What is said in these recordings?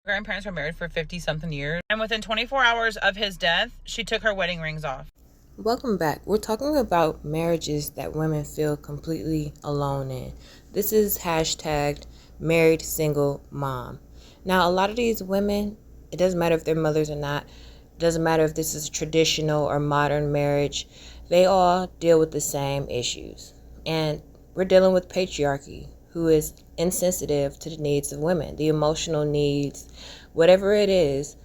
Grandparents were married for 50-something years, and within 24 hours of his death, she took her wedding rings off. Welcome back. We're talking about marriages that women feel completely alone in. This is hashtag married single mom. Now, a lot of these women, it doesn't matter if they're mothers or not, it doesn't matter if this is a traditional or modern marriage, they all deal with the same issues. And we're dealing with patriarchy, who is insensitive to the needs of women, the emotional needs, whatever it is.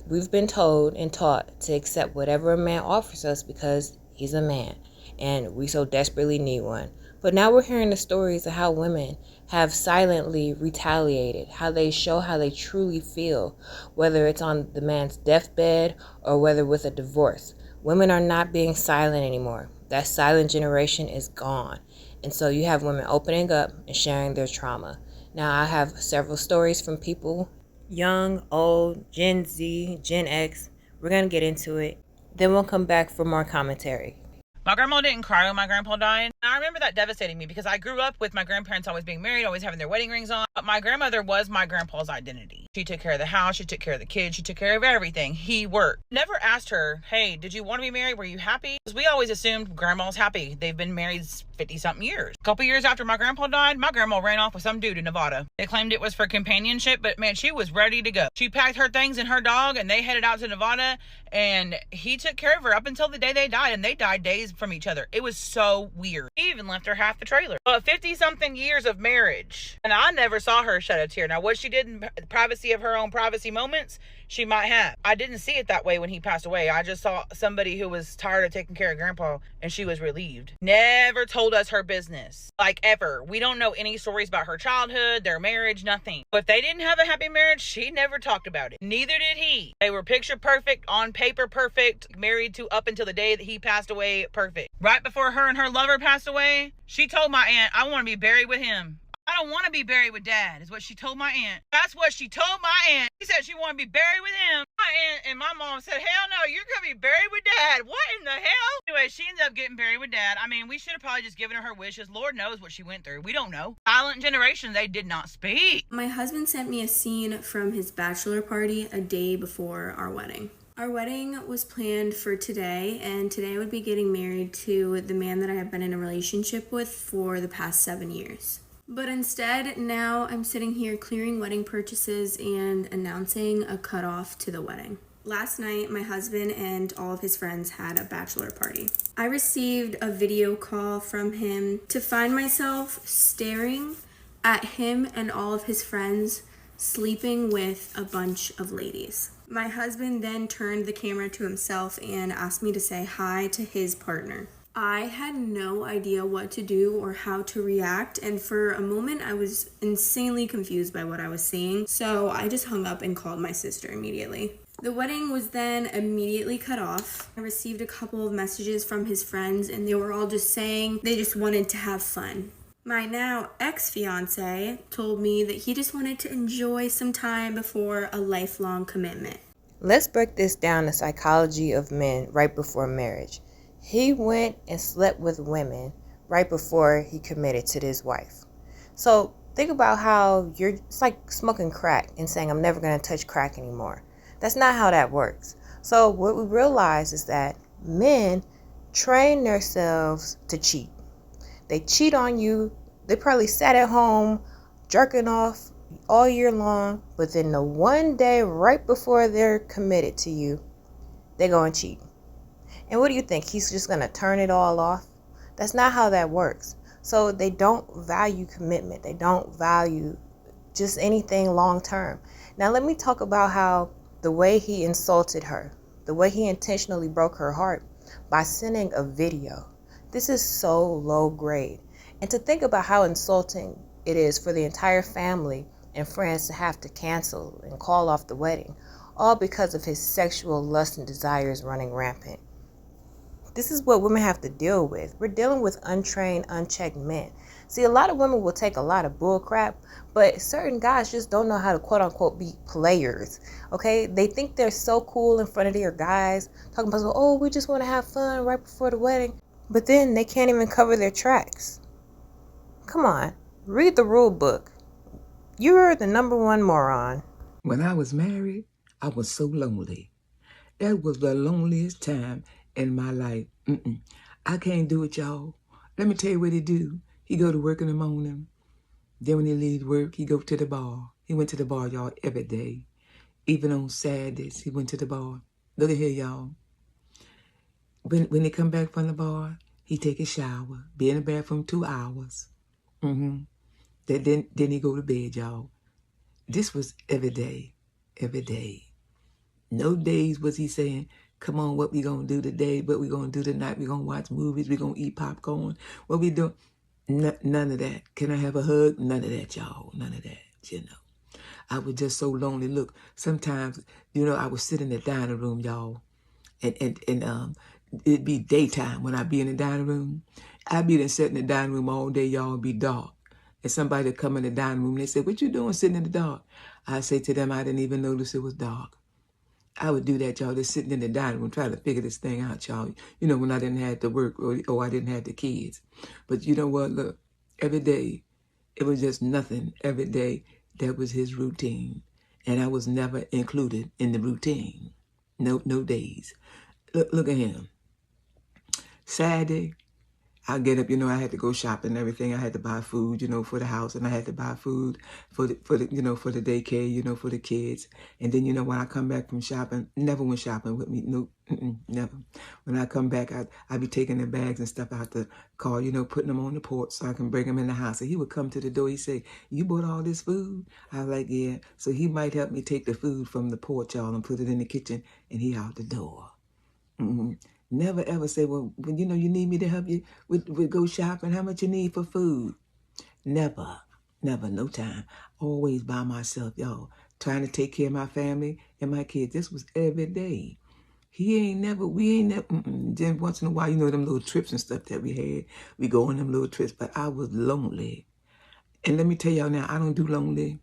We've been told and taught to accept whatever a man offers us because he's a man and we so desperately need one. But now we're hearing the stories of how women have silently retaliated, how they show how they truly feel, whether it's on the man's deathbed or whether with a divorce. Women are not being silent anymore. That silent generation is gone. And so you have women opening up and sharing their trauma. Now I have several stories from people, young, old, Gen Z, Gen X. We're going to get into it. Then we'll come back for more commentary. My grandma didn't cry when my grandpa died. I remember that devastating me because I grew up with my grandparents always being married, always having their wedding rings on. But my grandmother was my grandpa's identity. She took care of the house. She took care of the kids. She took care of everything. He worked. Never asked her, hey, did you want to be married? Were you happy? Because we always assumed grandma's happy. They've been married 50-something years. A couple years after my grandpa died, my grandma ran off with some dude in Nevada. They claimed it was for companionship, but man, she was ready to go. She packed her things and her dog and they headed out to Nevada, and he took care of her up until the day they died, and they died days from each other. It was so weird. He even left her half the trailer. But 50-something years of marriage, and I never saw her shed a tear. Now, what she did in the privacy of her own privacy moments, she might have. I didn't see it that way when he passed away. I just saw somebody who was tired of taking care of grandpa, and she was relieved. Never told us her business, like ever. We don't know any stories about her childhood, their marriage, nothing. But if they didn't have a happy marriage, she never talked about it. Neither did he. They were picture perfect, on paper perfect, married to up until the day that he passed away perfect. Right before her and her lover passed away, she told my aunt, I want to be buried with him. I don't want to be buried with dad, is what she told my aunt. That's what she told my aunt. She said she wanted to be buried with him. My aunt and my mom said, hell no, you're going to be buried with dad. What in the hell? Anyway, she ended up getting buried with dad. I mean, we should have probably just given her wishes. Lord knows what she went through. We don't know. Silent generation, they did not speak. My husband sent me a scene from his bachelor party a day before our wedding. Our wedding was planned for today, and today I would be getting married to the man that I have been in a relationship with for the past 7 years. But instead, now I'm sitting here clearing wedding purchases and announcing a cutoff to the wedding. Last night, my husband and all of his friends had a bachelor party. I received a video call from him to find myself staring at him and all of his friends sleeping with a bunch of ladies. My husband then turned the camera to himself and asked me to say hi to his partner. I had no idea what to do or how to react, and for a moment I was insanely confused by what I was seeing, so I just hung up and called my sister immediately. The wedding was then immediately cut off. I received a couple of messages from his friends, and they were all just saying they just wanted to have fun. My now ex-fiance told me that he just wanted to enjoy some time before a lifelong commitment. Let's break this down, the psychology of men right before marriage. He went and slept with women right before he committed to his wife. So think about how it's like smoking crack and saying, I'm never going to touch crack anymore. That's not how that works. So what we realize is that men train themselves to cheat. They cheat on you. They probably sat at home jerking off all year long, but then the one day right before they're committed to you, they go and cheat. And what do you think? He's just going to turn it all off? That's not how that works. So they don't value commitment. They don't value just anything long term. Now let me talk about how the way he insulted her, the way he intentionally broke her heart by sending a video. This is so low grade. And to think about how insulting it is for the entire family and friends to have to cancel and call off the wedding, all because of his sexual lust and desires running rampant. This is what women have to deal with. We're dealing with untrained, unchecked men. See, a lot of women will take a lot of bull crap, but certain guys just don't know how to quote unquote be players. Okay? They think they're so cool in front of their guys, talking about, oh, we just want to have fun right before the wedding. But then they can't even cover their tracks. Come on, read the rule book. You're the number one moron. When I was married, I was so lonely. That was the loneliest time in my life. I can't do it, y'all. Let me tell you what he do. He go to work in the morning. Then when he leaves work, he go to the bar. He went to the bar, y'all, every day. Even on Saturdays, he went to the bar. Look at here, y'all. When he come back from the bar, he take a shower, be in the bathroom 2 hours. Then he go to bed, y'all. This was every day, every day. No days was he saying, come on, what we gonna do today, what we gonna do tonight, we gonna watch movies, we gonna eat popcorn, what we do? None of that. Can I have a hug? None of that, y'all. None of that, you know. I was just so lonely. Look, sometimes, I would sit in the dining room, y'all, and it'd be daytime when I'd be in the dining room. I'd be there sitting in the dining room all day, y'all, it'd be dark. And somebody would come in the dining room and they say, what you doing sitting in the dark? I say to them, I didn't even notice it was dark. I would do that, y'all, just sitting in the dining room trying to figure this thing out, y'all. When I didn't have to work or I didn't have the kids. But you know what? Look, every day, it was just nothing. Every day, that was his routine. And I was never included in the routine. No days. Look at him. Saturday, I get up, I had to go shopping and everything. I had to buy food, for the house, and I had to buy food for the for the daycare, for the kids. And then, when I come back from shopping, never went shopping with me. No, never. When I come back, I'd be taking the bags and stuff out the car, putting them on the porch so I can bring them in the house. And he would come to the door. He'd say, you bought all this food? I was like, yeah. So he might help me take the food from the porch, y'all, and put it in the kitchen, and he out the door. Never ever say, well, you need me to help you with go shopping. How much you need for food? Never, no time. Always by myself, y'all. Trying to take care of my family and my kids. This was every day. We ain't never. Then once in a while, them little trips and stuff that we had. We go on them little trips, but I was lonely. And let me tell y'all now, I don't do lonely.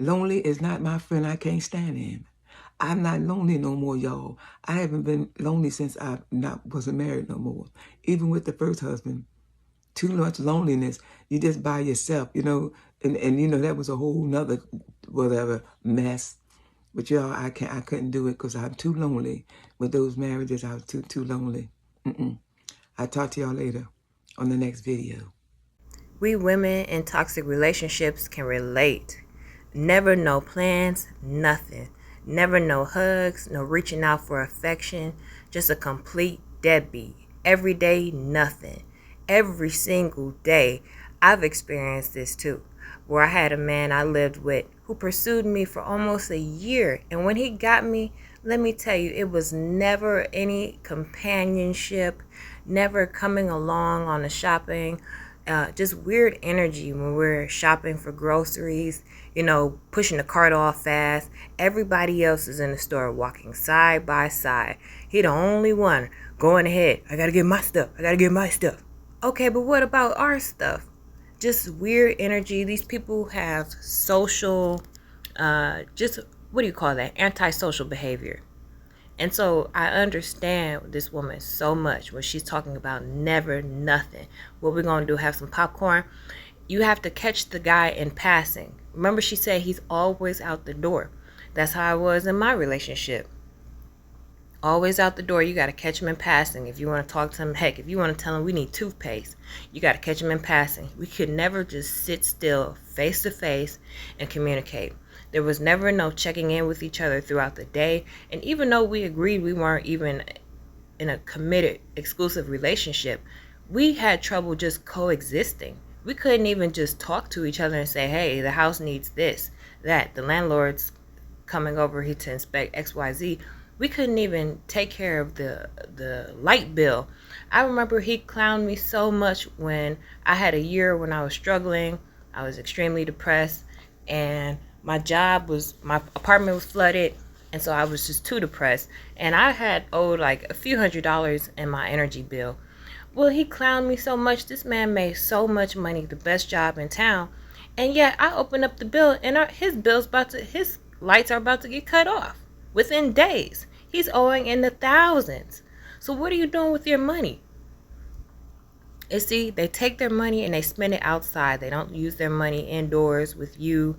Lonely is not my friend. I can't stand him. I'm not lonely no more, y'all. I haven't been lonely since I wasn't married no more. Even with the first husband, too much loneliness. You just by yourself, and that was a whole nother whatever mess. But y'all, I couldn't do it because I'm too lonely. With those marriages, I was too lonely. I'll talk to y'all later on the next video. We women in toxic relationships can relate. Never no plans, nothing. Never no hugs, no reaching out for affection. Just a complete deadbeat. Every day, nothing. Every single day. I've experienced this too, where I had a man I lived with who pursued me for almost a year. And when he got me, let me tell you, it was never any companionship, never coming along on the shopping. Just weird energy when we're shopping for groceries, pushing the cart off fast. Everybody else is in the store walking side by side. He the only one going ahead. I gotta get my stuff. Okay, but what about our stuff? Just weird energy. These people have social, what do you call that? Antisocial behavior. And so I understand this woman so much when she's talking about never nothing. What we're going to do, have some popcorn? You have to catch the guy in passing. Remember, she said he's always out the door. That's how I was in my relationship. Always out the door. You got to catch him in passing. If you want to talk to him, heck, if you want to tell him we need toothpaste, you got to catch him in passing. We could never just sit still face to face and communicate. There was never no checking in with each other throughout the day. And even though we agreed we weren't even in a committed, exclusive relationship, we had trouble just coexisting. We couldn't even just talk to each other and say, hey, the house needs this, that. The landlord's coming over here to inspect XYZ. We couldn't even take care of the light bill. I remember he clowned me so much when I had a year when I was struggling. I was extremely depressed, and my apartment was flooded, and so I was just too depressed. And I had owed like a few $100s in my energy bill. Well, he clowned me so much. This man made so much money, the best job in town. And yet I opened up the bill, and his lights are about to get cut off within days. He's owing in the thousands. So what are you doing with your money? You see, they take their money and they spend it outside. They don't use their money indoors with you.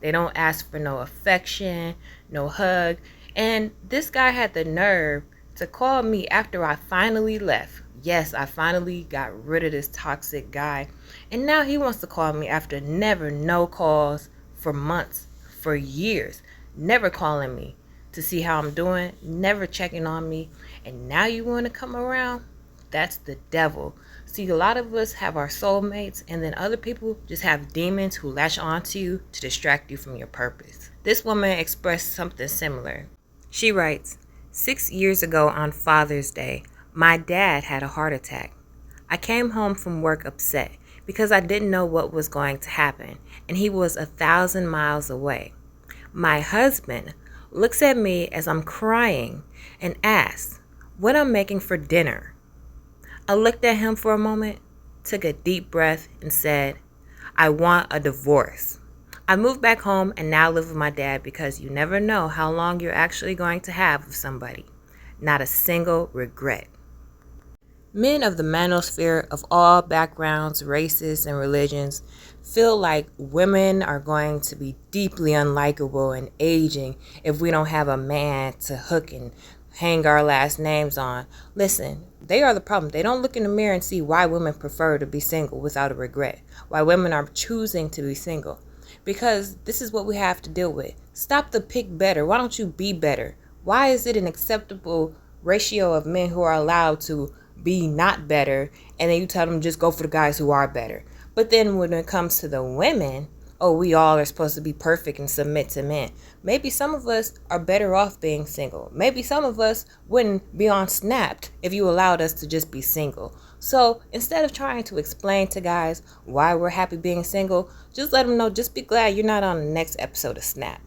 They don't ask for no affection, no hug. And this guy had the nerve to call me after I finally left. Yes, I finally got rid of this toxic guy. And now he wants to call me after never no calls for months, for years. Never calling me to see how I'm doing, never checking on me. And now you want to come around? That's the devil. See, a lot of us have our soulmates, and then other people just have demons who latch onto you to distract you from your purpose. This woman expressed something similar. She writes, 6 years ago on Father's Day, my dad had a heart attack. I came home from work upset because I didn't know what was going to happen, and he was 1,000 miles away. My husband looks at me as I'm crying and asks what I'm making for dinner. I looked at him for a moment, took a deep breath, and said, I want a divorce. I moved back home and now live with my dad because you never know how long you're actually going to have with somebody. Not a single regret. Men of the manosphere of all backgrounds, races, and religions feel like women are going to be deeply unlikable and aging if we don't have a man to hook and hang our last names on. Listen, they are the problem. They don't look in the mirror and see why women prefer to be single without a regret, why women are choosing to be single. Because this is what we have to deal with. Stop the pick better. Why don't you be better? Why is it an acceptable ratio of men who are allowed to be not better, and then you tell them just go for the guys who are better? But then when it comes to the women, oh, we all are supposed to be perfect and submit to men. Maybe some of us are better off being single. Maybe some of us wouldn't be on Snapped if you allowed us to just be single. So instead of trying to explain to guys why we're happy being single, just let them know, just be glad you're not on the next episode of Snap.